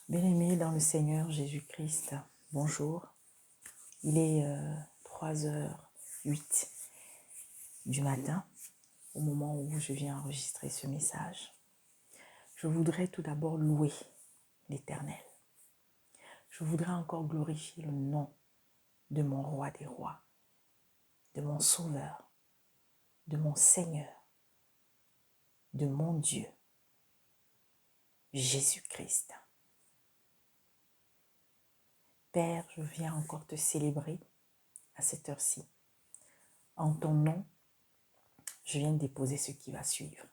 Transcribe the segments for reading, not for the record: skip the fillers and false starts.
Bien-aimés dans le Seigneur Jésus-Christ, bonjour. Il est 3h08 du matin, au moment où je viens enregistrer ce message. Je voudrais tout d'abord louer l'Éternel. Je voudrais encore glorifier le nom de mon roi des rois, de mon sauveur, de mon Seigneur, de mon Dieu, Jésus-Christ. Père, je viens encore te célébrer à cette heure-ci. En ton nom, je viens déposer ce qui va suivre.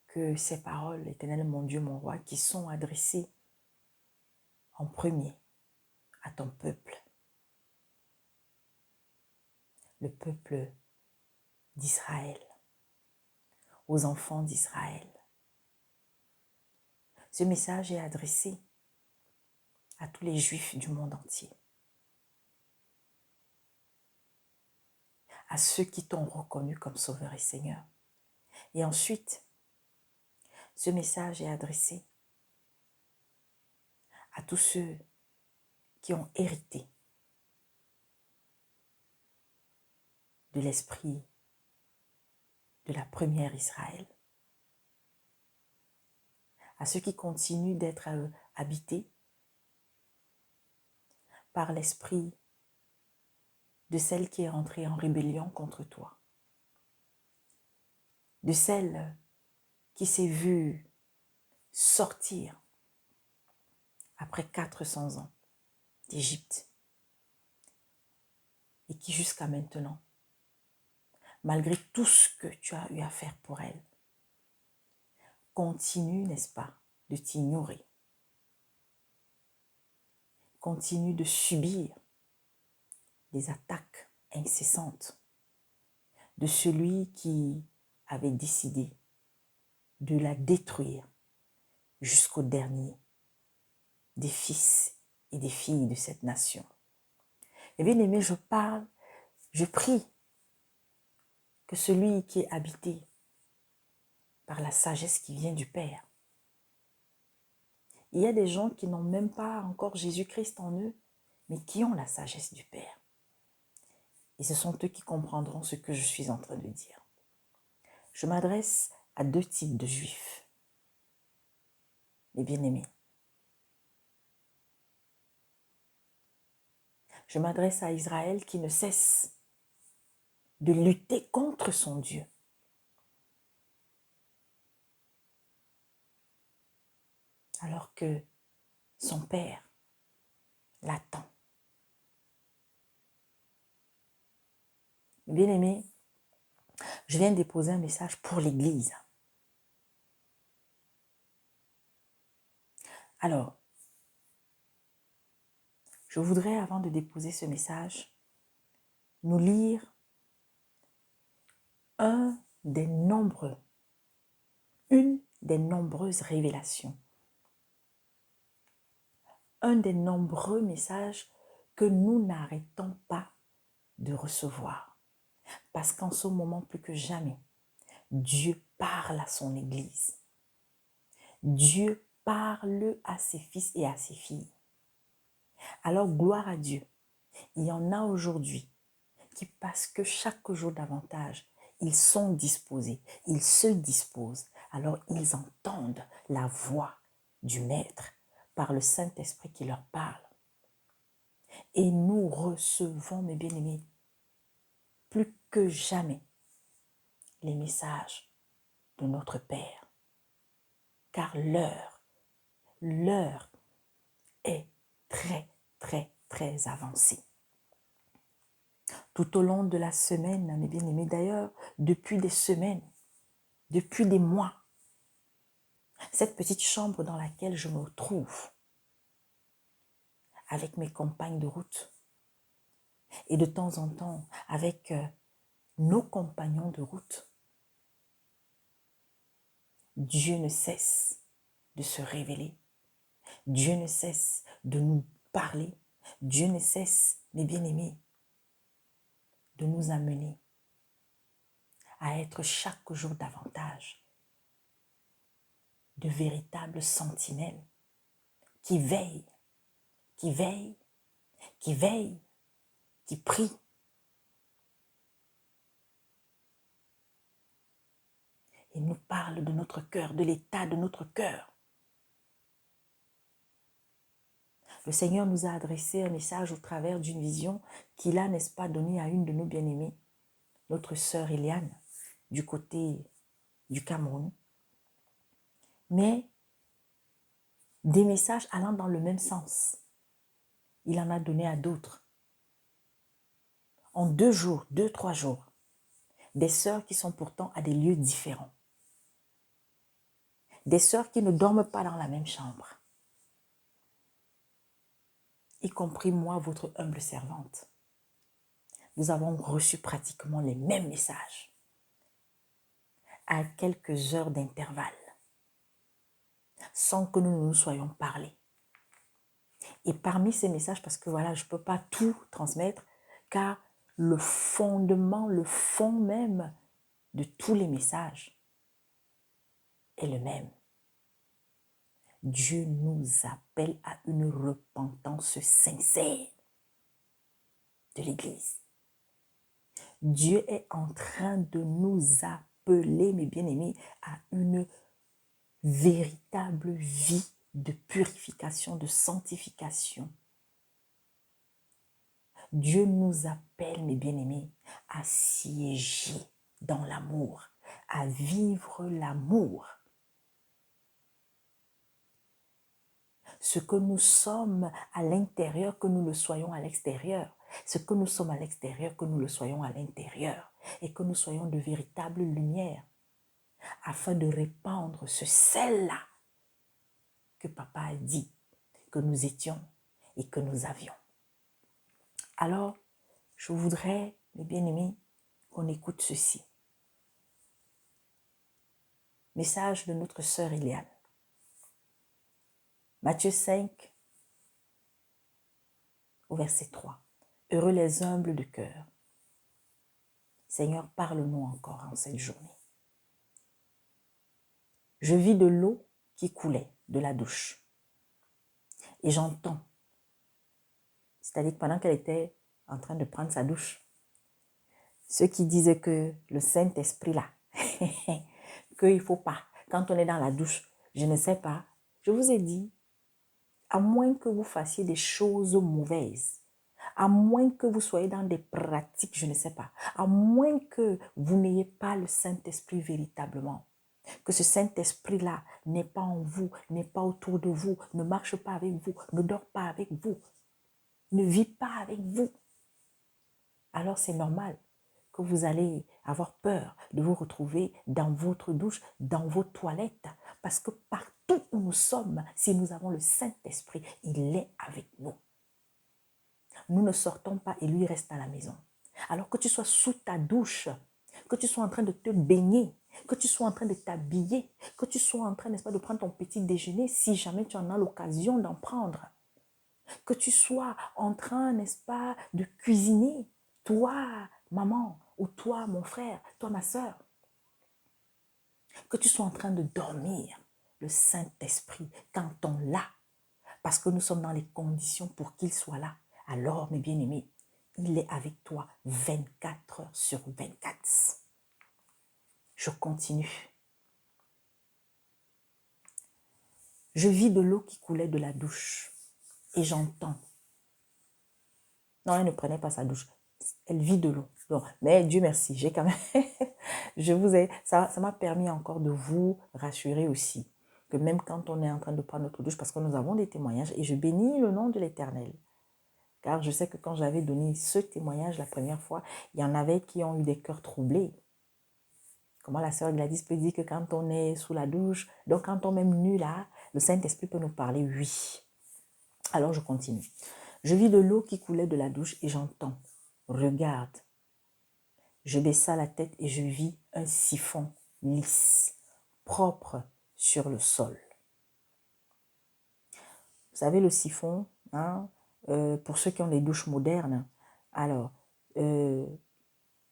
Que ces paroles, l'Éternel, mon Dieu, mon roi, qui sont adressées en premier à ton peuple, le peuple d'Israël, aux enfants d'Israël. Ce message est adressé à tous les Juifs du monde entier, à ceux qui t'ont reconnu comme Sauveur et Seigneur. Et ensuite, ce message est adressé à tous ceux qui ont hérité de l'esprit de la première Israël, à ceux qui continuent d'être habités par l'esprit de celle qui est rentrée en rébellion contre toi, de celle qui s'est vue sortir après 400 ans d'Égypte et qui jusqu'à maintenant, malgré tout ce que tu as eu à faire pour elle, continue, n'est-ce pas, de t'ignorer, continue de subir des attaques incessantes de celui qui avait décidé de la détruire jusqu'au dernier des fils et des filles de cette nation. Et bien aimé, je prie que celui qui est habité par la sagesse qui vient du Père, il y a des gens qui n'ont même pas encore Jésus-Christ en eux, mais qui ont la sagesse du Père. Et ce sont eux qui comprendront ce que je suis en train de dire. Je m'adresse à deux types de Juifs, mes bien-aimés. Je m'adresse à Israël qui ne cesse de lutter contre son Dieu. Alors que son Père l'attend. Bien-aimé, je viens déposer un message pour l'Église. Alors, je voudrais, avant de déposer ce message, nous lire une des nombreuses révélations, un des nombreux messages que nous n'arrêtons pas de recevoir. Parce qu'en ce moment, plus que jamais, Dieu parle à son Église. Dieu parle à ses fils et à ses filles. Alors, gloire à Dieu. Il y en a aujourd'hui qui, parce que chaque jour davantage, ils sont disposés, ils se disposent, alors ils entendent la voix du Maître par le Saint-Esprit qui leur parle. Et nous recevons, mes bien-aimés, plus que jamais, les messages de notre Père. Car l'heure est très, très, très avancée. Tout au long de la semaine, mes bien-aimés, d'ailleurs, depuis des semaines, depuis des mois, cette petite chambre dans laquelle je me trouve avec mes compagnes de route et de temps en temps avec nos compagnons de route, Dieu ne cesse de se révéler. Dieu ne cesse de nous parler. Dieu ne cesse, mes bien-aimés, de nous amener à être chaque jour davantage de véritables sentinelles qui veillent, qui veillent, qui veillent, qui prient. Il nous parle de notre cœur, de l'état de notre cœur. Le Seigneur nous a adressé un message au travers d'une vision qu'il a, n'est-ce pas, donnée à une de nos bien-aimées, notre sœur Eliane, du côté du Cameroun. Mais des messages allant dans le même sens. Il en a donné à d'autres. En 2 jours, 2-3 jours, des sœurs qui sont pourtant à des lieux différents. Des sœurs qui ne dorment pas dans la même chambre. Y compris moi, votre humble servante. Nous avons reçu pratiquement les mêmes messages à quelques heures d'intervalle, sans que nous ne nous soyons parlé. Et parmi ces messages, parce que voilà, je ne peux pas tout transmettre, car le fondement, le fond même de tous les messages est le même. Dieu nous appelle à une repentance sincère de l'Église. Dieu est en train de nous appeler, mes bien-aimés, à une véritable vie de purification, de sanctification. Dieu nous appelle, mes bien-aimés, à siéger dans l'amour, à vivre l'amour. Ce que nous sommes à l'intérieur, que nous le soyons à l'extérieur. Ce que nous sommes à l'extérieur, que nous le soyons à l'intérieur. Et que nous soyons de véritables lumières, afin de répandre ce sel-là que papa a dit que nous étions et que nous avions. Alors, je voudrais, mes bien-aimés, qu'on écoute ceci. Message de notre sœur Eliane. Matthieu 5, au verset 3. Heureux les humbles de cœur. Seigneur, parle-nous encore en cette journée. Je vis de l'eau qui coulait de la douche. Et j'entends, c'est-à-dire que pendant qu'elle était en train de prendre sa douche, ceux qui disaient que le Saint-Esprit là, qu'il ne faut pas, quand on est dans la douche, je ne sais pas, je vous ai dit, à moins que vous fassiez des choses mauvaises, à moins que vous soyez dans des pratiques, je ne sais pas, à moins que vous n'ayez pas le Saint-Esprit véritablement, que ce Saint-Esprit-là n'est pas en vous, n'est pas autour de vous, ne marche pas avec vous, ne dort pas avec vous, ne vit pas avec vous, alors c'est normal que vous allez avoir peur de vous retrouver dans votre douche, dans vos toilettes, parce que partout où nous sommes, si nous avons le Saint-Esprit, il est avec nous. Nous ne sortons pas et lui reste à la maison. Alors que tu sois sous ta douche, que tu sois en train de te baigner, que tu sois en train de t'habiller, que tu sois en train, n'est-ce pas, de prendre ton petit déjeuner, si jamais tu en as l'occasion d'en prendre, que tu sois en train, n'est-ce pas, de cuisiner, toi, maman, ou toi, mon frère, toi, ma soeur, que tu sois en train de dormir, le Saint-Esprit, quand on l'a, parce que nous sommes dans les conditions pour qu'il soit là, alors, mes bien-aimés, il est avec toi 24 heures sur 24. Je continue. Je vis de l'eau qui coulait de la douche et j'entends. Non, elle ne prenait pas sa douche. Elle vit de l'eau. Bon, mais Dieu merci, j'ai quand même... ça m'a permis encore de vous rassurer aussi. Que même quand on est en train de prendre notre douche, parce que nous avons des témoignages, et je bénis le nom de l'Éternel. Car je sais que quand j'avais donné ce témoignage la première fois, il y en avait qui ont eu des cœurs troublés. Comment la sœur Gladys peut dire que quand on est sous la douche, donc quand on est même nu là, le Saint-Esprit peut nous parler, oui. Alors je continue. Je vis de l'eau qui coulait de la douche et j'entends, regarde. Je baissa la tête et je vis un siphon lisse, propre sur le sol. Vous savez, le siphon, hein, pour ceux qui ont des douches modernes, alors,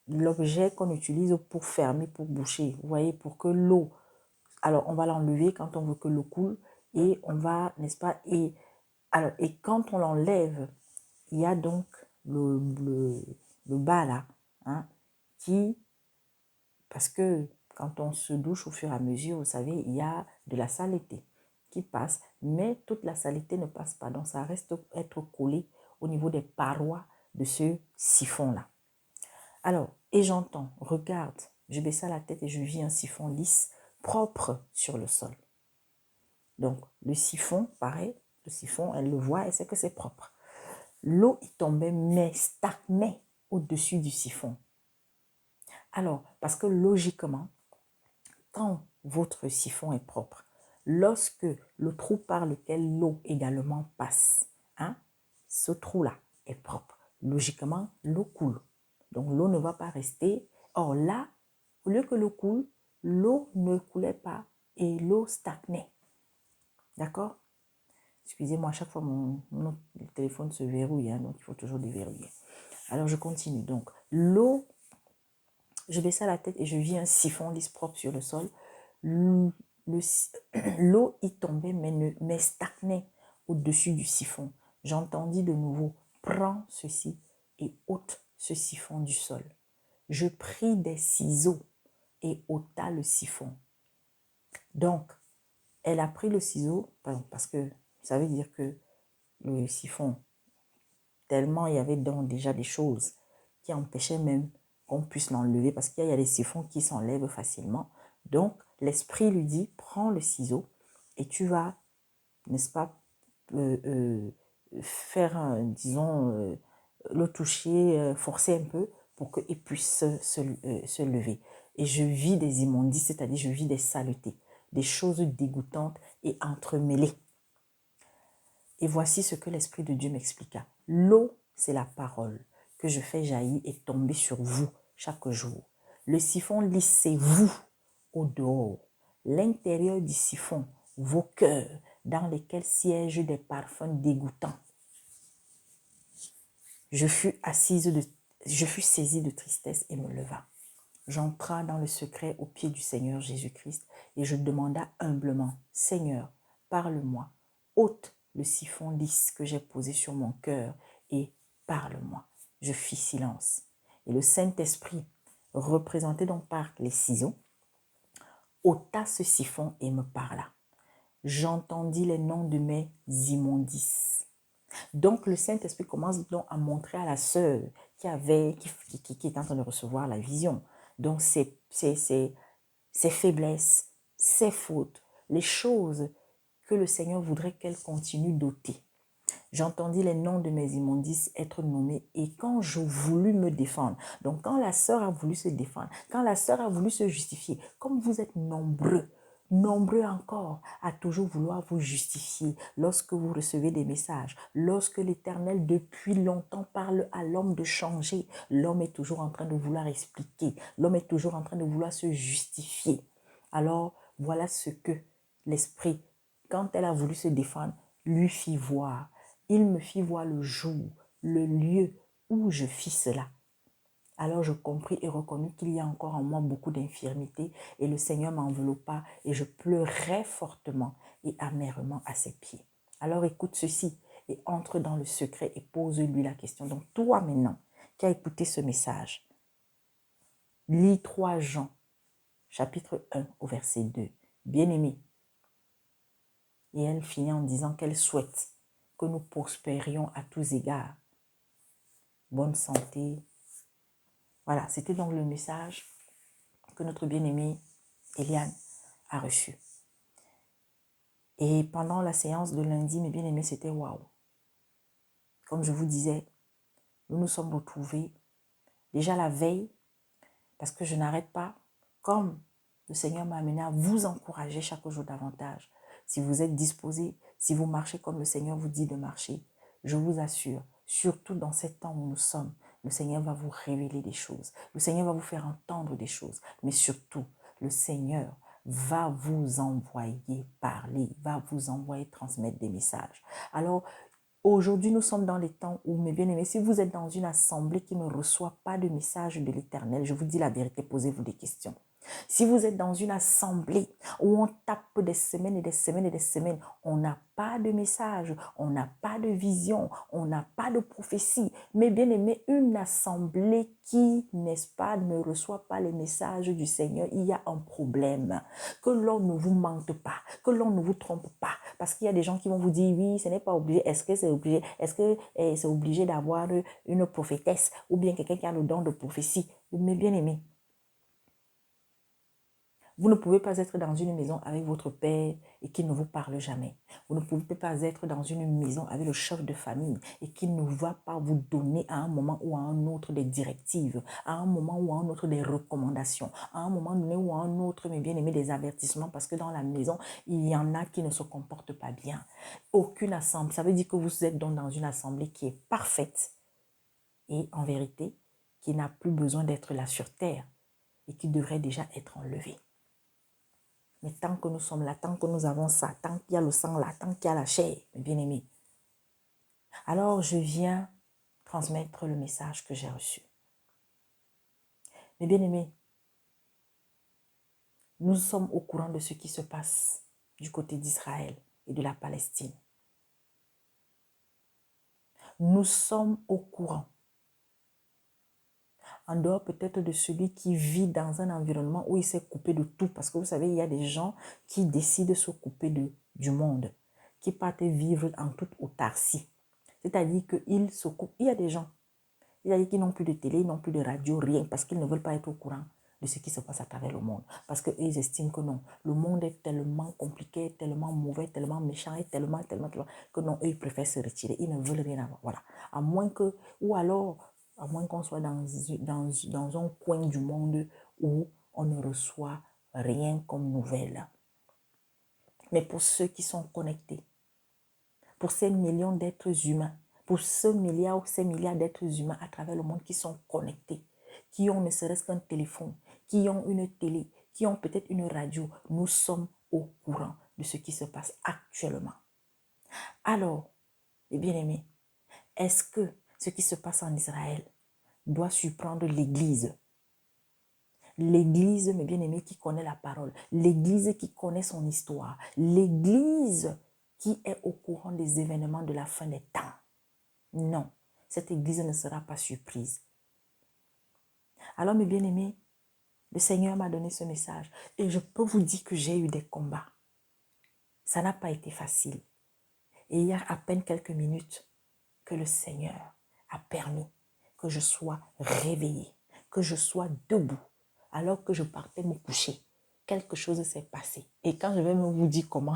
l'objet qu'on utilise pour fermer, pour boucher, vous voyez, pour que l'eau Alors, on va l'enlever quand on veut que l'eau coule et on va, n'est-ce pas, et quand on l'enlève, il y a donc le bas là, hein, parce que quand on se douche au fur et à mesure, vous savez, il y a de la saleté qui passe, mais toute la saleté ne passe pas, donc ça reste être collé au niveau des parois de ce siphon-là. Alors, et j'entends, regarde, je baisse la tête et je vis un siphon lisse, propre sur le sol. Donc, le siphon, pareil, le siphon, elle le voit, elle sait que c'est propre. L'eau y tombait, mais stagnait au-dessus du siphon. Alors, parce que logiquement, quand votre siphon est propre, lorsque le trou par lequel l'eau également passe, hein, ce trou-là est propre. Logiquement, l'eau coule. Donc, l'eau ne va pas rester. Or là, au lieu que l'eau coule, l'eau ne coulait pas et l'eau stagnait. D'accord? Excusez-moi, à chaque fois, mon téléphone se verrouille, hein, donc il faut toujours déverrouiller. Alors, je continue. Donc, l'eau, je baissais la tête et je vis un siphon lisse propre sur le sol. L'eau y tombait, mais stagnait au-dessus du siphon. J'entendis de nouveau, prends ceci et ôte ce siphon du sol. Je pris des ciseaux et ôta le siphon. Donc, elle a pris le ciseau, parce que ça veut dire que le siphon, tellement il y avait donc déjà des choses qui empêchaient même qu'on puisse l'enlever, parce qu'il y a des siphons qui s'enlèvent facilement. Donc, l'esprit lui dit, prends le ciseau et tu vas, n'est-ce pas, faire, disons, le toucher, forcer un peu pour qu'il puisse se lever. Et je vis des immondices, c'est-à-dire je vis des saletés, des choses dégoûtantes et entremêlées. Et voici ce que l'Esprit de Dieu m'expliqua. L'eau, c'est la parole que je fais jaillir et tomber sur vous chaque jour. Le siphon lisse, c'est vous au dehors. L'intérieur du siphon, vos cœurs, dans lesquels siègent des parfums dégoûtants. Je fus saisie de tristesse et me leva. J'entra dans le secret au pied du Seigneur Jésus-Christ et je demanda humblement, Seigneur, parle-moi, ôte le siphon lisse que j'ai posé sur mon cœur et parle-moi. Je fis silence. Et le Saint-Esprit, représenté donc par les ciseaux, ôta ce siphon et me parla. J'entendis les noms de mes immondices. Donc le Saint-Esprit commence donc à montrer à la sœur qui est en train de recevoir la vision. Donc ses faiblesses, ses fautes, les choses que le Seigneur voudrait qu'elle continue d'ôter. J'entendis les noms de mes immondices être nommés et quand je voulus me défendre, donc quand la sœur a voulu se défendre, quand la sœur a voulu se justifier, comme vous êtes nombreux encore à toujours vouloir vous justifier lorsque vous recevez des messages, lorsque l'Éternel depuis longtemps parle à l'homme de changer, l'homme est toujours en train de vouloir expliquer, l'homme est toujours en train de vouloir se justifier. Alors voilà ce que l'Esprit, quand elle a voulu se défendre, lui fit voir. Il me fit voir le jour, le lieu où je fis cela. Alors je compris et reconnus qu'il y a encore en moi beaucoup d'infirmités et le Seigneur m'enveloppa et je pleurais fortement et amèrement à ses pieds. Alors écoute ceci et entre dans le secret et pose-lui la question. Donc toi maintenant qui as écouté ce message, lis 3 Jean, chapitre 1 au verset 2. Bien-aimé. Et elle finit en disant qu'elle souhaite que nous prospérions à tous égards. Bonne santé. Voilà, c'était donc le message que notre bien-aimée Eliane a reçu. Et pendant la séance de lundi, mes bien-aimés, c'était waouh. Comme je vous disais, nous nous sommes retrouvés déjà la veille, parce que je n'arrête pas, comme le Seigneur m'a amené à vous encourager chaque jour davantage. Si vous êtes disposés, si vous marchez comme le Seigneur vous dit de marcher, je vous assure, surtout dans ces temps où nous sommes, le Seigneur va vous révéler des choses. Le Seigneur va vous faire entendre des choses. Mais surtout, le Seigneur va vous envoyer parler, va vous envoyer transmettre des messages. Alors, aujourd'hui, nous sommes dans les temps où, mes bien-aimés, si vous êtes dans une assemblée qui ne reçoit pas de message de l'Éternel, je vous dis la vérité, posez-vous des questions. Si vous êtes dans une assemblée où on tape des semaines et des semaines et des semaines, on n'a pas de message, on n'a pas de vision, on n'a pas de prophétie. Mais bien aimé, une assemblée qui, n'est-ce pas, ne reçoit pas les messages du Seigneur, il y a un problème. Que l'on ne vous mente pas, que l'on ne vous trompe pas. Parce qu'il y a des gens qui vont vous dire, oui, ce n'est pas obligé. Est-ce que c'est obligé? Est-ce que c'est obligé d'avoir une prophétesse ou bien quelqu'un qui a le don de prophétie? Mais bien aimé, vous ne pouvez pas être dans une maison avec votre père et qu'il ne vous parle jamais. Vous ne pouvez pas être dans une maison avec le chef de famille et qu'il ne va pas vous donner à un moment ou à un autre des directives, à un moment ou à un autre des recommandations, à un moment donné ou à un autre, mes bien-aimés, des avertissements parce que dans la maison, il y en a qui ne se comportent pas bien. Aucune assemblée. Ça veut dire que vous êtes donc dans une assemblée qui est parfaite et en vérité, qui n'a plus besoin d'être là sur terre et qui devrait déjà être enlevée. Mais tant que nous sommes là, tant que nous avons ça, tant qu'il y a le sang là, tant qu'il y a la chair, mes bien-aimés, alors je viens transmettre le message que j'ai reçu. Mes bien-aimés, nous sommes au courant de ce qui se passe du côté d'Israël et de la Palestine. Nous sommes au courant. En dehors peut-être de celui qui vit dans un environnement où il s'est coupé de tout. Parce que vous savez, il y a des gens qui décident de se couper du monde, qui partent vivre en toute autarcie. C'est-à-dire qu'ils se coupent. Il y a des gens, c'est-à-dire qu'ils n'ont plus de télé, ils n'ont plus de radio, rien, parce qu'ils ne veulent pas être au courant de ce qui se passe à travers le monde. Parce qu'ils estiment que non, le monde est tellement compliqué, tellement mauvais, tellement méchant, et tellement, que non, eux, ils préfèrent se retirer. Ils ne veulent rien avoir. Voilà. À moins que, ou alors, à moins qu'on soit dans un coin du monde où on ne reçoit rien comme nouvelle. Mais pour ceux qui sont connectés, pour ces millions d'êtres humains, pour ce milliard ou ces milliards d'êtres humains à travers le monde qui sont connectés, qui ont ne serait-ce qu'un téléphone, qui ont une télé, qui ont peut-être une radio, nous sommes au courant de ce qui se passe actuellement. Alors, mes bien-aimés, est-ce que ce qui se passe en Israël doit surprendre l'Église? L'Église, mes bien-aimés, qui connaît la parole, l'Église qui connaît son histoire, l'Église qui est au courant des événements de la fin des temps. Non, cette Église ne sera pas surprise. Alors, mes bien-aimés, le Seigneur m'a donné ce message et je peux vous dire que j'ai eu des combats. Ça n'a pas été facile. Et il y a à peine quelques minutes que le Seigneur a permis que je sois réveillée, que je sois debout, alors que je partais me coucher. Quelque chose s'est passé. Et quand je vais me vous dire comment,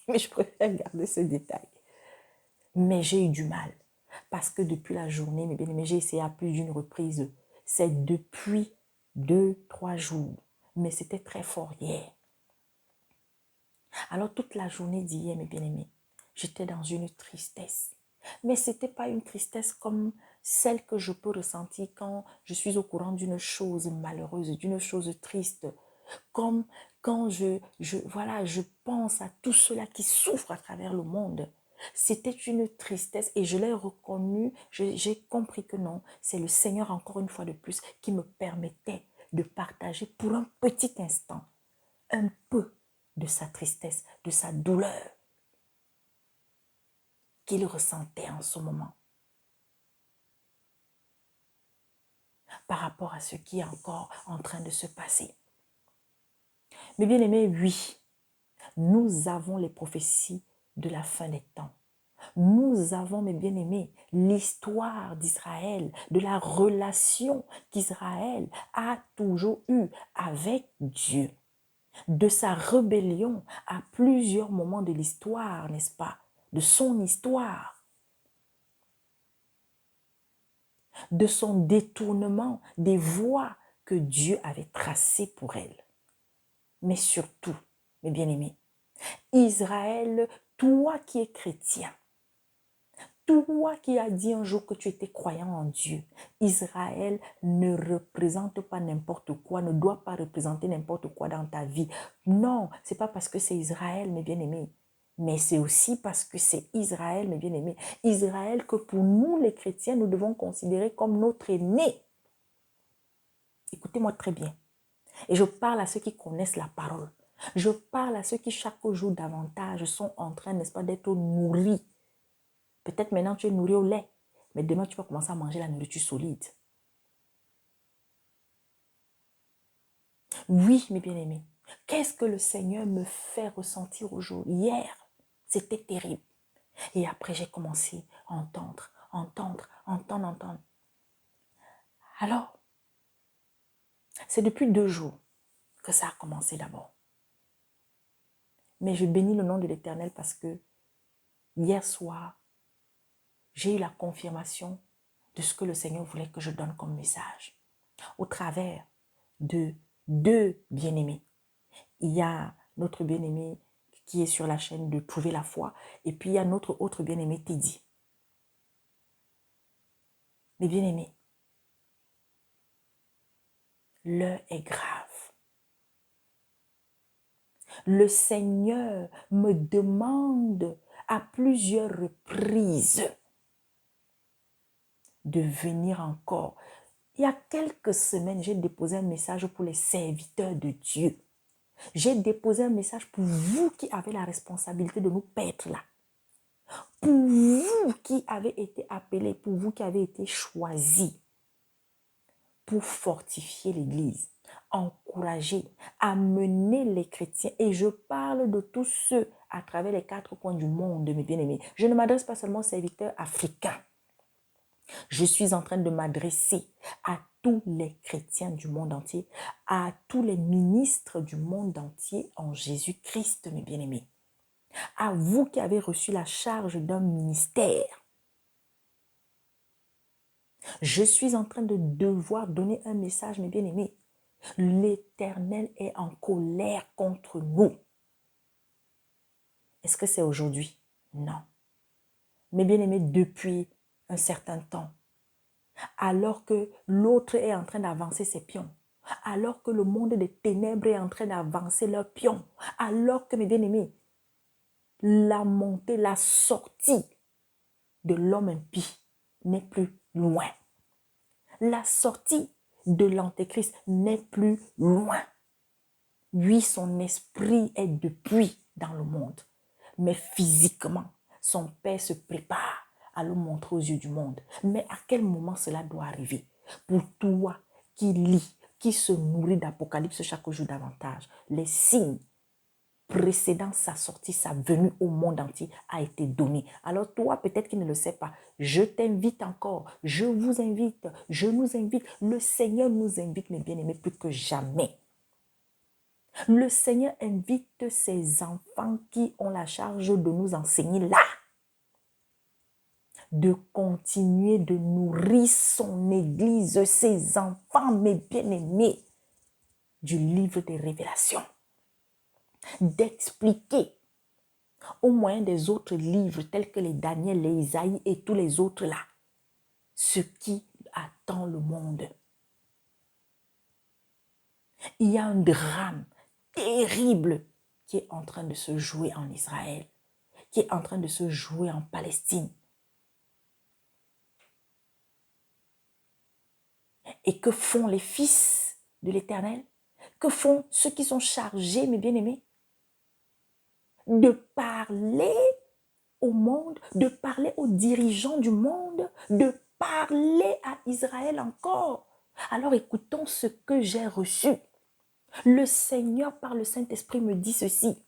mais je préfère garder ce détail. Mais j'ai eu du mal. Parce que depuis la journée, mes bien-aimés, j'ai essayé à plus d'une reprise. C'est depuis 2-3 jours. Mais c'était très fort hier. Alors toute la journée d'hier, mes bien-aimés, j'étais dans une tristesse. Mais ce n'était pas une tristesse comme celle que je peux ressentir quand je suis au courant d'une chose malheureuse, d'une chose triste. Comme quand je pense à tous ceux-là qui souffrent à travers le monde. C'était une tristesse et je l'ai reconnu, j'ai compris que non, c'est le Seigneur encore une fois de plus qui me permettait de partager pour un petit instant un peu de sa tristesse, de sa douleur qu'il ressentait en ce moment par rapport à ce qui est encore en train de se passer. Mais bien aimé, oui, nous avons les prophéties de la fin des temps. Nous avons, mes bien-aimés, l'histoire d'Israël, de la relation qu'Israël a toujours eue avec Dieu, de sa rébellion à plusieurs moments de l'histoire, n'est-ce pas? De son histoire, de son détournement des voies que Dieu avait tracées pour elle. Mais surtout, mes bien-aimés, Israël, toi qui es chrétien, toi qui as dit un jour que tu étais croyant en Dieu, Israël ne représente pas n'importe quoi, ne doit pas représenter n'importe quoi dans ta vie. Non, c'est pas parce que c'est Israël, mes bien-aimés, mais c'est aussi parce que c'est Israël, mes bien-aimés. Israël que pour nous, les chrétiens, nous devons considérer comme notre aîné. Écoutez-moi très bien. Et je parle à ceux qui connaissent la parole. Je parle à ceux qui chaque jour davantage sont en train, n'est-ce pas, d'être nourris. Peut-être maintenant tu es nourri au lait, mais demain tu vas commencer à manger la nourriture solide. Oui, mes bien-aimés, qu'est-ce que le Seigneur me fait ressentir aujourd'hui? Hier, c'était terrible. Et après, j'ai commencé à entendre. Alors, c'est depuis 2 jours que ça a commencé d'abord. Mais je bénis le nom de l'Éternel parce que hier soir, j'ai eu la confirmation de ce que le Seigneur voulait que je donne comme message. Au travers de 2 bien-aimés. Il y a notre bien-aimé qui est sur la chaîne de Trouver la foi. Et puis il y a notre autre bien-aimé Teddy. Mes bien-aimés, l'heure est grave. Le Seigneur me demande à plusieurs reprises de venir encore. Il y a quelques semaines, j'ai déposé un message pour les serviteurs de Dieu. J'ai déposé un message pour vous qui avez la responsabilité de nous paître là. Pour vous qui avez été appelés, pour vous qui avez été choisis pour fortifier l'Église, encourager, amener les chrétiens. Et je parle de tous ceux à travers les 4 coins du monde, mes bien-aimés. Je ne m'adresse pas seulement aux serviteurs africains. Je suis en train de m'adresser à tous les chrétiens du monde entier, à tous les ministres du monde entier en Jésus-Christ, mes bien-aimés. À vous qui avez reçu la charge d'un ministère. Je suis en train de devoir donner un message, mes bien-aimés. L'Éternel est en colère contre nous. Est-ce que c'est aujourd'hui? Non. Mes bien-aimés, depuis un certain temps, alors que l'autre est en train d'avancer ses pions, alors que le monde des ténèbres est en train d'avancer leurs pions, alors que, mes bien-aimés, la montée, la sortie de l'homme impie n'est plus loin. La sortie de l'Antéchrist n'est plus loin. Oui, son esprit est depuis dans le monde, mais physiquement, son Père se prépare à le montrer aux yeux du monde. Mais à quel moment cela doit arriver? Pour toi qui lis, qui se nourrit d'Apocalypse chaque jour davantage, les signes précédant sa sortie, sa venue au monde entier a été donné. Alors toi, peut-être qu'il ne le sait pas, je t'invite encore, je vous invite, je nous invite, le Seigneur nous invite, mes bien-aimés, plus que jamais. Le Seigneur invite ses enfants qui ont la charge de nous enseigner là, de continuer de nourrir son Église, ses enfants, mes bien-aimés, du livre des révélations, d'expliquer au moyen des autres livres tels que les Daniel, les Isaïe et tous les autres là, ce qui attend le monde. Il y a un drame terrible qui est en train de se jouer en Israël, qui est en train de se jouer en Palestine. Et que font les fils de l'Éternel? Que font ceux qui sont chargés, mes bien-aimés? De parler au monde, de parler aux dirigeants du monde, de parler à Israël encore. Alors écoutons ce que j'ai reçu. Le Seigneur par le Saint-Esprit me dit ceci.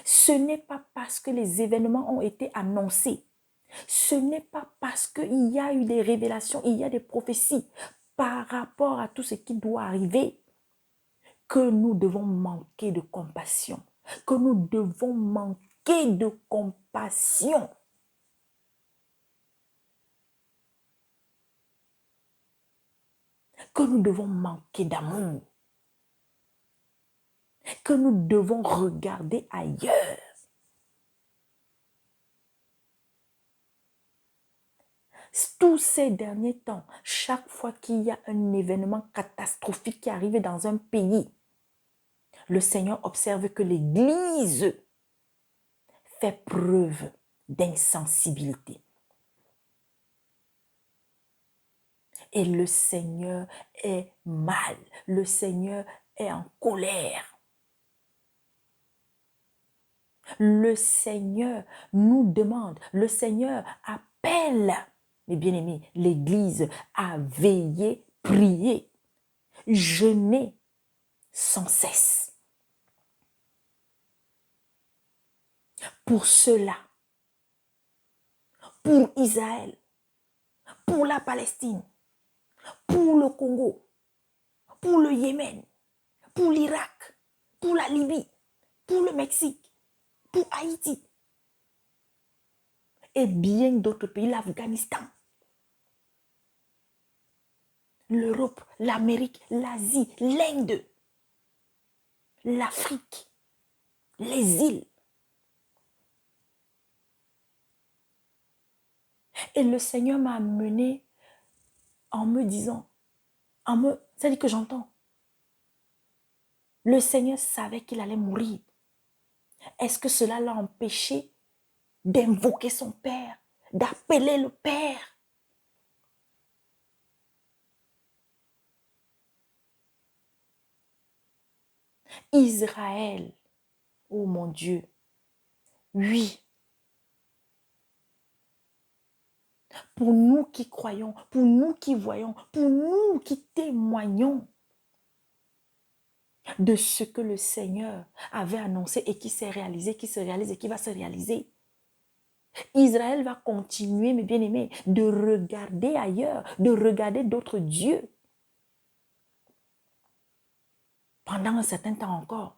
Ce n'est pas parce que les événements ont été annoncés. Ce n'est pas parce qu'il y a eu des révélations, il y a des prophéties par rapport à tout ce qui doit arriver que nous devons manquer de compassion, que nous devons manquer de compassion. Que nous devons manquer d'amour, que nous devons regarder ailleurs. Tous ces derniers temps, chaque fois qu'il y a un événement catastrophique qui arrive dans un pays, le Seigneur observe que l'Église fait preuve d'insensibilité. Et le Seigneur est mal. Le Seigneur est en colère. Le Seigneur nous demande, le Seigneur appelle, mes bien-aimés, l'Église à veiller, prier, jeûner sans cesse. Pour cela, pour Israël, pour la Palestine, pour le Congo, pour le Yémen, pour l'Irak, pour la Libye, pour le Mexique, pour Haïti et bien d'autres pays, l'Afghanistan, l'Europe, l'Amérique, l'Asie, l'Inde, l'Afrique, les îles. Et le Seigneur m'a amené en me disant, c'est-à-dire que j'entends, le Seigneur savait qu'il allait mourir. Est-ce que cela l'a empêché d'invoquer son Père, d'appeler le Père? Israël, oh mon Dieu, oui. Pour nous qui croyons, pour nous qui voyons, pour nous qui témoignons de ce que le Seigneur avait annoncé et qui s'est réalisé, qui se réalise et qui va se réaliser. Israël va continuer, mes bien-aimés, de regarder ailleurs, de regarder d'autres dieux pendant un certain temps encore.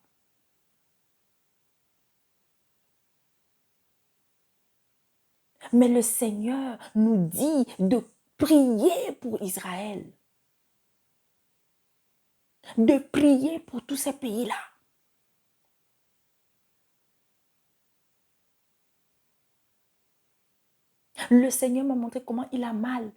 Mais le Seigneur nous dit de prier pour Israël, de prier pour tous ces pays-là. Le Seigneur m'a montré comment il a mal.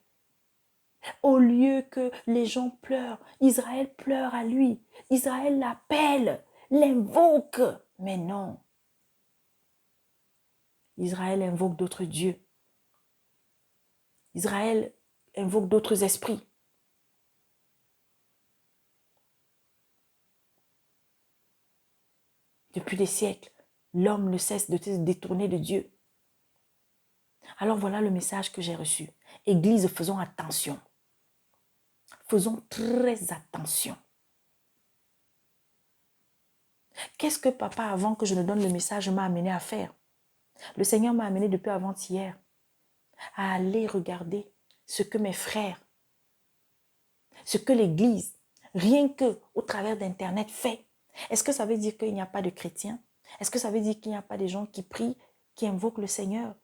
Au lieu que les gens pleurent, Israël pleure à lui. Israël l'appelle, l'invoque. Mais non. Israël invoque d'autres dieux. Israël invoque d'autres esprits. Depuis des siècles, l'homme ne cesse de se détourner de Dieu. Alors voilà le message que j'ai reçu. Église, faisons attention. Faisons très attention. Qu'est-ce que papa, avant que je ne donne le message, m'a amené à faire? Le Seigneur m'a amené depuis avant-hier à aller regarder ce que mes frères, ce que l'Église, rien que au travers d'Internet fait. Est-ce que ça veut dire qu'il n'y a pas de chrétiens? Est-ce que ça veut dire qu'il n'y a pas de gens qui prient, qui invoquent le Seigneur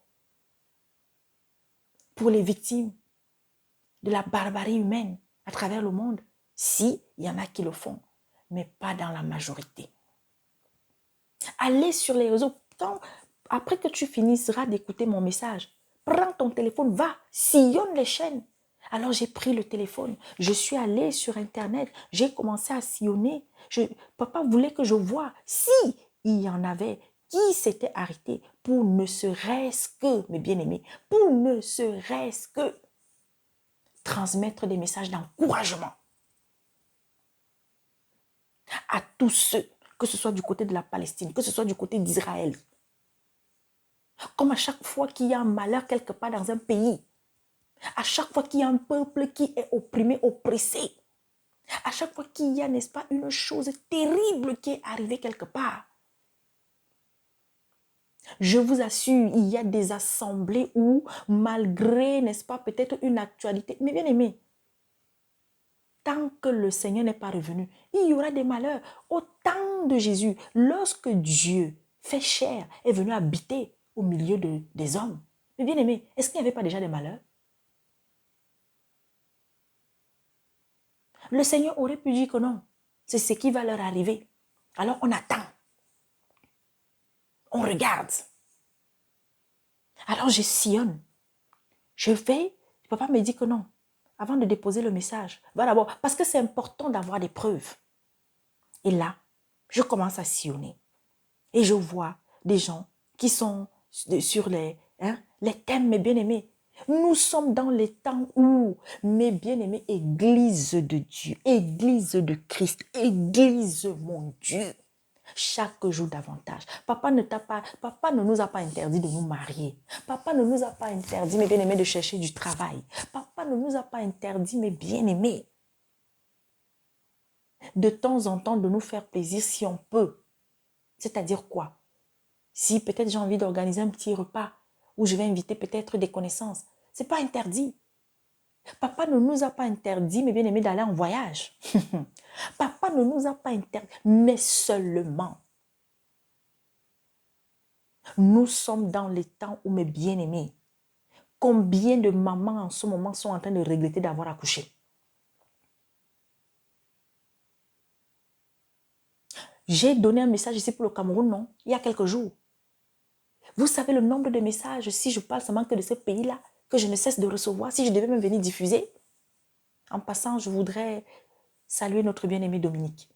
pour les victimes de la barbarie humaine à travers le monde? Si, il y en a qui le font, mais pas dans la majorité. Allez sur les réseaux. Après que tu finisseras d'écouter mon message, prends ton téléphone, va, sillonne les chaînes. Alors j'ai pris le téléphone, je suis allée sur Internet, j'ai commencé à sillonner. Papa voulait que je voie si il y en avait qui s'étaient arrêtés pour ne serait-ce que, mes bien-aimés, pour ne serait-ce que transmettre des messages d'encouragement à tous ceux, que ce soit du côté de la Palestine, que ce soit du côté d'Israël. Comme à chaque fois qu'il y a un malheur quelque part dans un pays, à chaque fois qu'il y a un peuple qui est opprimé, oppressé, à chaque fois qu'il y a, n'est-ce pas, une chose terrible qui est arrivée quelque part, je vous assure, il y a des assemblées où, malgré, n'est-ce pas, peut-être une actualité, mais bien aimé, tant que le Seigneur n'est pas revenu, il y aura des malheurs. Au temps de Jésus, lorsque Dieu fait chair, est venu habiter au milieu des hommes, mais bien aimé, est-ce qu'il n'y avait pas déjà des malheurs? Le Seigneur aurait pu dire que non, c'est ce qui va leur arriver. Alors on attend. On regarde. Alors je sillonne. Je vais, papa me dit que non. Avant de déposer le message, va d'abord, parce que c'est important d'avoir des preuves. Et là, je commence à sillonner. Et je vois des gens qui sont sur les thèmes, mes bien-aimés. Nous sommes dans les temps où, mes bien-aimés, Église de Dieu, Église de Christ, Église, mon Dieu, chaque jour davantage. Papa ne nous a pas interdit de nous marier. Papa ne nous a pas interdit, mes bien-aimés, de chercher du travail. Papa ne nous a pas interdit, mes bien-aimés, de temps en temps de nous faire plaisir si on peut. C'est-à-dire quoi? Si peut-être j'ai envie d'organiser un petit repas où je vais inviter peut-être des connaissances, c'est pas interdit. Papa ne nous a pas interdit, mes bien-aimés, d'aller en voyage. Papa ne nous a pas interdit, mais seulement, nous sommes dans les temps où, mes bien-aimés, combien de mamans en ce moment sont en train de regretter d'avoir accouché? J'ai donné un message ici pour le Cameroun, non? Il y a quelques jours. Vous savez le nombre de messages, si je parle seulement que de ce pays-là, que je ne cesse de recevoir, si je devais même venir diffuser. En passant, je voudrais saluer notre bien-aimé Dominique.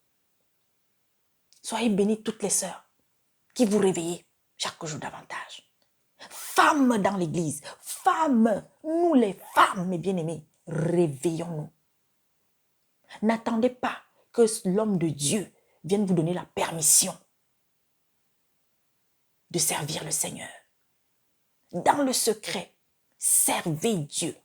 Soyez bénis toutes les sœurs qui vous réveillez chaque jour davantage. Femmes dans l'église, femmes, nous les femmes, mes bien-aimés, réveillons-nous. N'attendez pas que l'homme de Dieu vienne vous donner la permission de servir le Seigneur. Dans le secret, servez Dieu.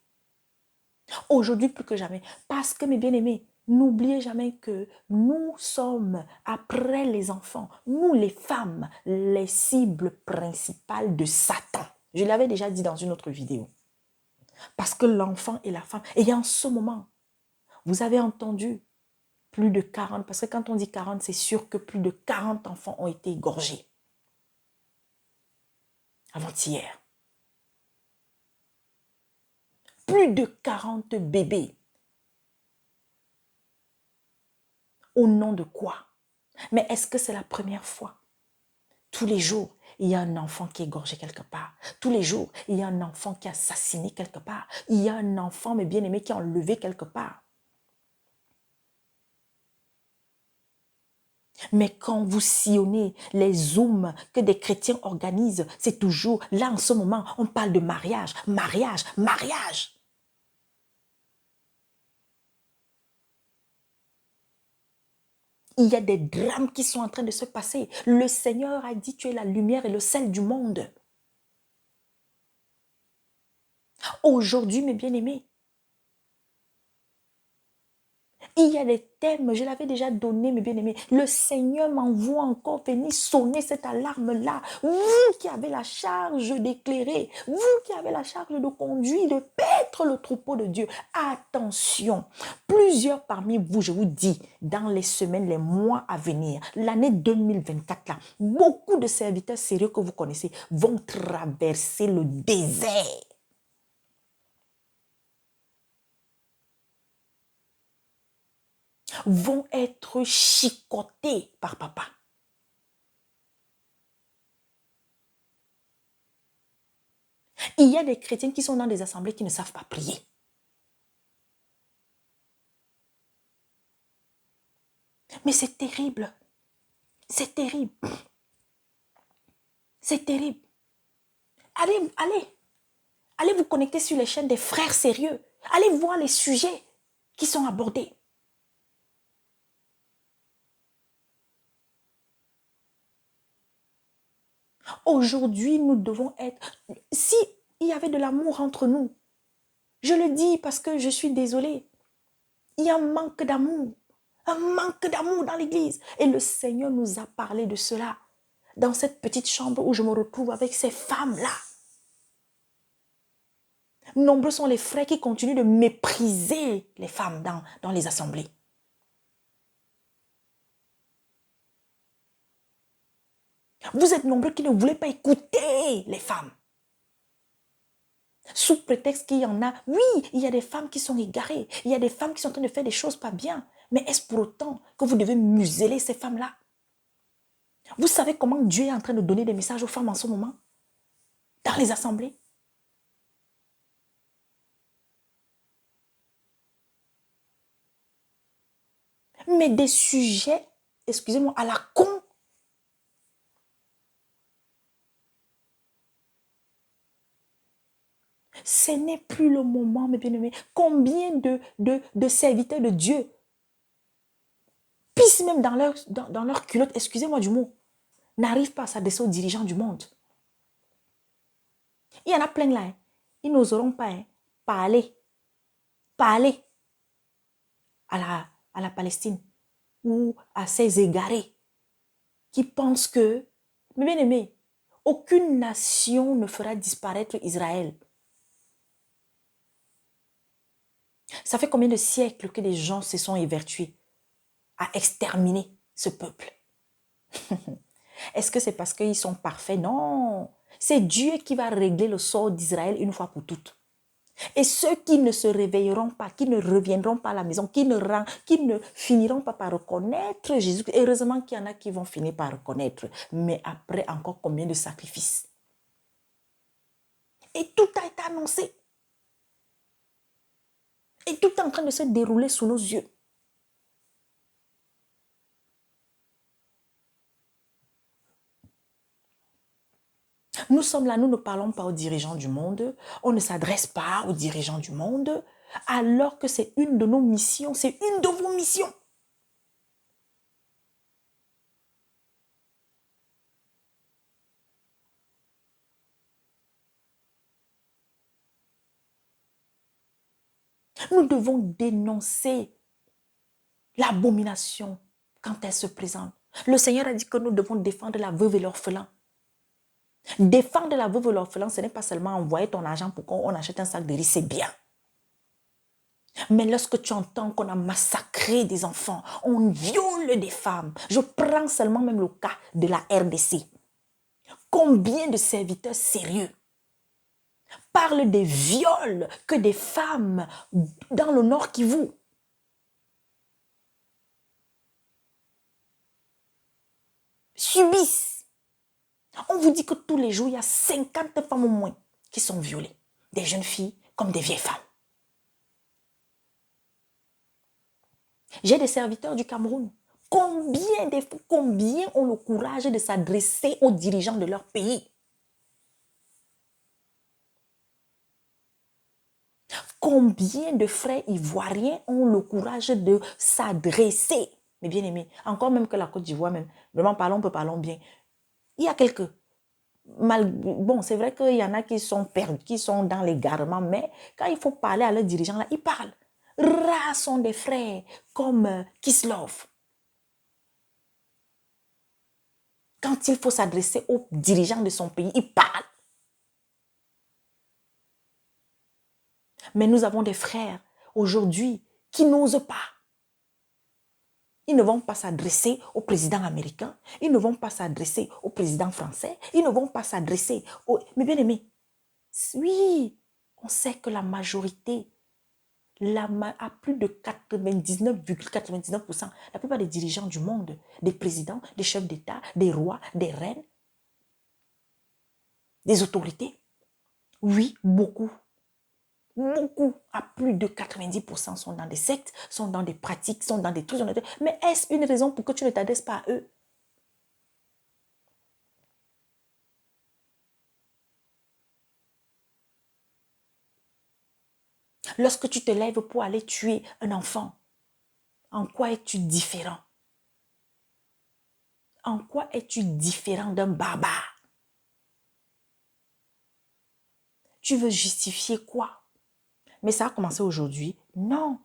Aujourd'hui plus que jamais, parce que mes bien-aimés, n'oubliez jamais que nous sommes, après les enfants, nous les femmes, les cibles principales de Satan. Je l'avais déjà dit dans une autre vidéo. Parce que l'enfant et la femme, et en ce moment, vous avez entendu plus de 40, parce que quand on dit 40, c'est sûr que plus de 40 enfants ont été égorgés. Avant-hier. Plus de 40 bébés. Au nom de quoi? Mais est-ce que c'est la première fois? Tous les jours, il y a un enfant qui est égorgé quelque part. Tous les jours, il y a un enfant qui est assassiné quelque part. Il y a un enfant, mes bien-aimés, qui est enlevé quelque part. Mais quand vous sillonnez les Zooms que des chrétiens organisent, c'est toujours, là en ce moment, on parle de mariage, mariage, mariage. Il y a des drames qui sont en train de se passer. Le Seigneur a dit, tu es la lumière et le sel du monde. Aujourd'hui, mes bien-aimés, il y a des thèmes, je l'avais déjà donné, mes bien-aimés. Le Seigneur m'envoie encore venir sonner cette alarme-là. Vous qui avez la charge d'éclairer, vous qui avez la charge de conduire, de paître le troupeau de Dieu. Attention, plusieurs parmi vous, je vous dis, dans les semaines, les mois à venir, l'année 2024, là, beaucoup de serviteurs sérieux que vous connaissez vont traverser le désert. Vont être chicotés par papa. Il y a des chrétiens qui sont dans des assemblées qui ne savent pas prier. Mais c'est terrible. C'est terrible. C'est terrible. Allez vous connecter sur les chaînes des frères sérieux. Allez voir les sujets qui sont abordés. Aujourd'hui, nous devons être... Si il y avait de l'amour entre nous, je le dis parce que je suis désolée, il y a un manque d'amour. Un manque d'amour dans l'église. Et le Seigneur nous a parlé de cela dans cette petite chambre où je me retrouve avec ces femmes-là. Nombreux sont les frères qui continuent de mépriser les femmes dans les assemblées. Vous êtes nombreux qui ne voulez pas écouter les femmes. Sous prétexte qu'il y en a, oui, il y a des femmes qui sont égarées, il y a des femmes qui sont en train de faire des choses pas bien. Mais est-ce pour autant que vous devez museler ces femmes-là? Vous savez comment Dieu est en train de donner des messages aux femmes en ce moment? Dans les assemblées? Mais des sujets, excusez-moi, à la con. Ce n'est plus le moment, mes bien-aimés. Combien de serviteurs de Dieu pissent même dans leur culotte, excusez-moi du mot, n'arrivent pas à s'adresser aux dirigeants du monde. Il y en a plein là. Hein. Ils n'oseront pas parler à la Palestine ou à ces égarés qui pensent que, mes bien-aimés, aucune nation ne fera disparaître Israël. Ça fait combien de siècles que les gens se sont évertués à exterminer ce peuple? Est-ce que c'est parce qu'ils sont parfaits? Non. C'est Dieu qui va régler le sort d'Israël une fois pour toutes. Et ceux qui ne se réveilleront pas, qui ne reviendront pas à la maison, qui ne finiront pas par reconnaître Jésus, heureusement qu'il y en a qui vont finir par reconnaître, mais après encore combien de sacrifices? Et tout a été annoncé. Et tout est en train de se dérouler sous nos yeux. Nous sommes là, nous ne parlons pas aux dirigeants du monde, on ne s'adresse pas aux dirigeants du monde, alors que c'est une de nos missions, c'est une de vos missions. Nous devons dénoncer l'abomination quand elle se présente. Le Seigneur a dit que nous devons défendre la veuve et l'orphelin. Défendre la veuve et l'orphelin, ce n'est pas seulement envoyer ton argent pour qu'on achète un sac de riz, c'est bien. Mais lorsque tu entends qu'on a massacré des enfants, on viole des femmes, je prends seulement même le cas de la RDC. Combien de serviteurs sérieux parlent des viols que des femmes dans le Nord Kivu subissent? On vous dit que tous les jours, il y a 50 femmes au moins qui sont violées. Des jeunes filles comme des vieilles femmes. J'ai des serviteurs du Cameroun. Combien ont le courage de s'adresser aux dirigeants de leur pays? Combien de frères ivoiriens ont le courage de s'adresser? Mais bien aimé, encore même que la Côte d'Ivoire, même, vraiment parlons bien. Il y a quelques... Bon, c'est vrai qu'il y en a qui sont perdus, qui sont dans l'égarement, mais quand il faut parler à leurs dirigeants, là, ils parlent. Rares sont des frères comme Kislov. Quand il faut s'adresser aux dirigeants de son pays, il parle. Mais nous avons des frères aujourd'hui qui n'osent pas. Ils ne vont pas s'adresser au président américain. Ils ne vont pas s'adresser au président français. Ils ne vont pas s'adresser au... Mais bien aimé, oui, on sait que la majorité, à plus de 99,99%, la plupart des dirigeants du monde, des présidents, des chefs d'État, des rois, des reines, des autorités, oui, beaucoup, à plus de 90% sont dans des sectes, sont dans des pratiques, sont dans des trucs. Mais est-ce une raison pour que tu ne t'adresses pas à eux? Lorsque tu te lèves pour aller tuer un enfant, en quoi es-tu différent? En quoi es-tu différent d'un barbare? Tu veux justifier quoi? Mais ça a commencé aujourd'hui? Non.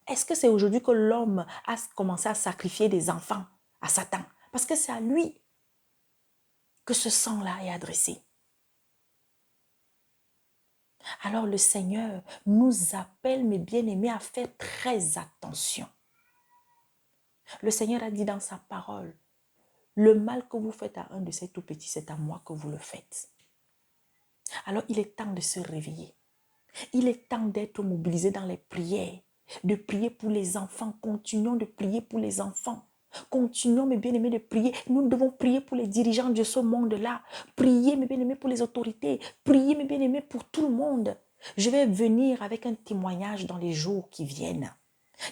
Est-ce que c'est aujourd'hui que l'homme a commencé à sacrifier des enfants à Satan? Parce que c'est à lui que ce sang-là est adressé. Alors le Seigneur nous appelle, mes bien-aimés, à faire très attention. Le Seigneur a dit dans sa parole, le mal que vous faites à un de ces tout petits, c'est à moi que vous le faites. Alors il est temps de se réveiller. Il est temps d'être mobilisé dans les prières, de prier pour les enfants. Continuons de prier pour les enfants. Continuons, mes bien-aimés, de prier. Nous devons prier pour les dirigeants de ce monde-là. Prier, mes bien-aimés, pour les autorités. Prier, mes bien-aimés, pour tout le monde. Je vais venir avec un témoignage dans les jours qui viennent.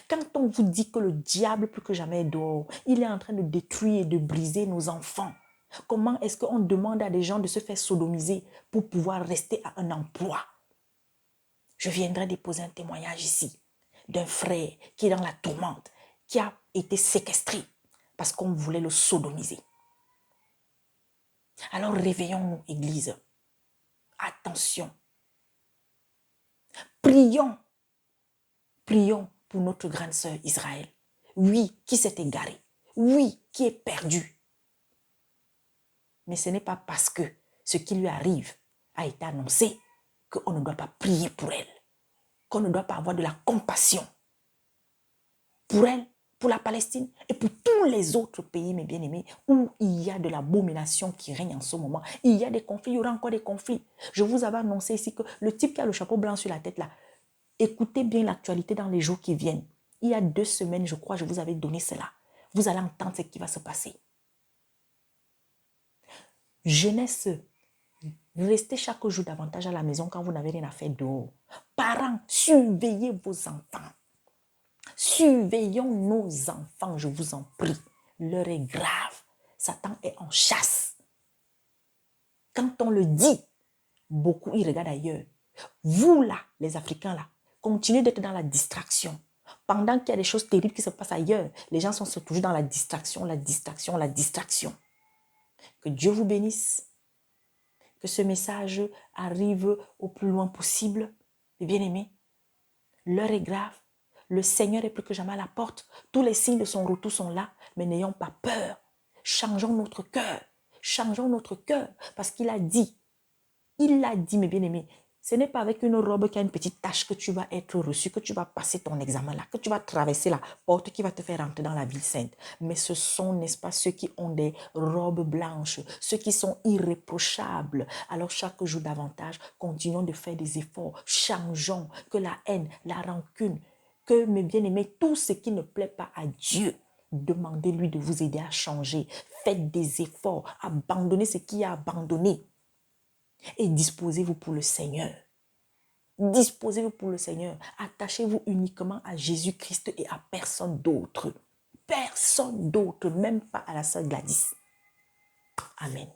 Quand on vous dit que le diable, plus que jamais, dort, il est en train de détruire et de briser nos enfants. Comment est-ce qu'on demande à des gens de se faire sodomiser pour pouvoir rester à un emploi? Je viendrai déposer un témoignage ici d'un frère qui est dans la tourmente, qui a été séquestré parce qu'on voulait le sodomiser. Alors réveillons-nous, Église. Attention. Prions. Prions pour notre grande sœur Israël. Oui, qui s'est égarée. Oui, qui est perdue. Mais ce n'est pas parce que ce qui lui arrive a été annoncé qu'on ne doit pas prier pour elle, qu'on ne doit pas avoir de la compassion pour elle, pour la Palestine et pour tous les autres pays, mes bien-aimés, où il y a de l'abomination qui règne en ce moment. Il y a des conflits, il y aura encore des conflits. Je vous avais annoncé ici que le type qui a le chapeau blanc sur la tête là, écoutez bien l'actualité dans les jours qui viennent. Il y a 2 semaines, je crois, je vous avais donné cela. Vous allez entendre ce qui va se passer. Jeunesse, restez chaque jour davantage à la maison quand vous n'avez rien à faire dehors. Parents, surveillez vos enfants. Surveillons nos enfants, je vous en prie. L'heure est grave. Satan est en chasse. Quand on le dit, beaucoup y regardent ailleurs. Vous là, les Africains là, continuez d'être dans la distraction. Pendant qu'il y a des choses terribles qui se passent ailleurs, les gens sont toujours dans la distraction, la distraction, la distraction. Que Dieu vous bénisse. Que ce message arrive au plus loin possible. Les bien-aimés, l'heure est grave. Le Seigneur est plus que jamais à la porte. Tous les signes de son retour sont là, mais n'ayons pas peur. Changeons notre cœur. Changeons notre cœur parce qu'il a dit, mes bien-aimés, ce n'est pas avec une robe qui a une petite tache que tu vas être reçu, que tu vas passer ton examen là, que tu vas traverser la porte qui va te faire rentrer dans la ville sainte. Mais ce sont, n'est-ce pas, ceux qui ont des robes blanches, ceux qui sont irréprochables. Alors chaque jour davantage, continuons de faire des efforts, changeons, que la haine, la rancune, que mes bien-aimés, tout ce qui ne plaît pas à Dieu, demandez-lui de vous aider à changer. Faites des efforts, abandonnez ce qui est abandonné. Et disposez-vous pour le Seigneur. Disposez-vous pour le Seigneur. Attachez-vous uniquement à Jésus-Christ et à personne d'autre. Personne d'autre, même pas à la sœur Gladys. Amen.